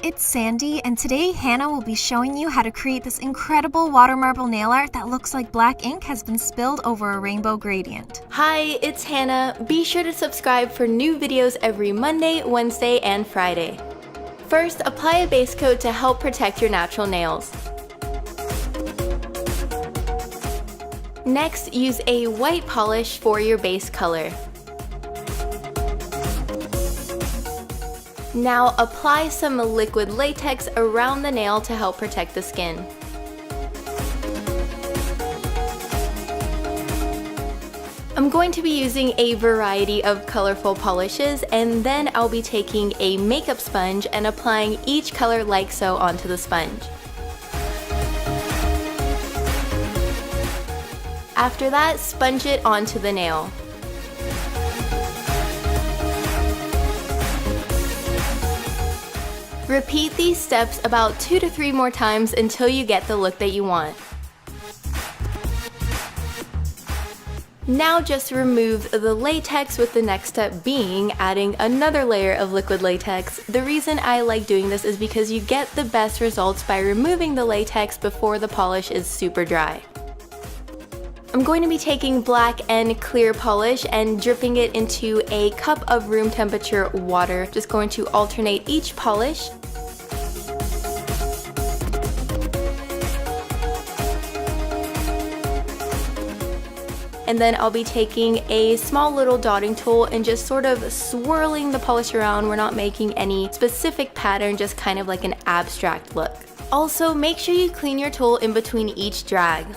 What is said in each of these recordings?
it's Sandy, and today Hannah will be showing you how to create this incredible water marble nail art that looks like black ink has been spilled over a rainbow gradient. Hi, it's Hannah. Be sure to subscribe for new videos every Monday, Wednesday, and Friday. First, apply a base coat to help protect your natural nails. Next, use a white polish for your base color. Now apply some liquid latex around the nail to help protect the skin. I'm going to be using a variety of colorful polishes, and then I'll be taking a makeup sponge and applying each color like so onto the sponge. After that, sponge it onto the nail. Repeat these steps about 2 to 3 more times until you get the look that you want. Now just remove the latex, with the next step being adding another layer of liquid latex. The reason I like doing this is because you get the best results by removing the latex before the polish is super dry. I'm going to be taking black and clear polish and dripping it into a cup of room temperature water. Just going to alternate each polish. And then I'll be taking a small little dotting tool and just sort of swirling the polish around. We're not making any specific pattern, just kind of like an abstract look. Also, make sure you clean your tool in between each drag.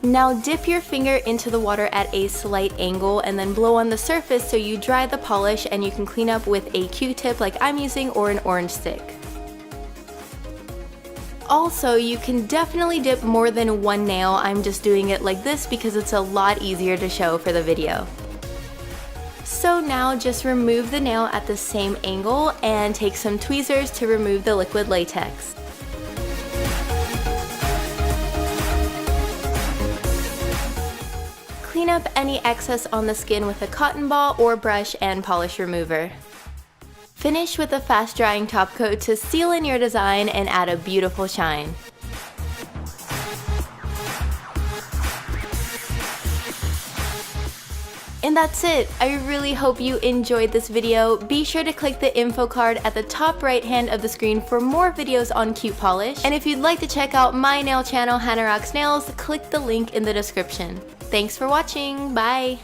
Now dip your finger into the water at a slight angle and then blow on the surface so you dry the polish, and you can clean up with a Q-tip like I'm using or an orange stick. Also, you can definitely dip more than one nail. I'm just doing it like this because it's a lot easier to show for the video. So now just remove the nail at the same angle and take some tweezers to remove the liquid latex. Clean up any excess on the skin with a cotton ball or brush and polish remover. Finish with a fast drying top coat to seal in your design and add a beautiful shine. And that's it. I really hope you enjoyed this video. Be sure to click the info card at the top right hand of the screen for more videos on CutePolish. And if you'd like to check out my nail channel, Hannah Rocks Nails, click the link in the description. Thanks for watching. Bye!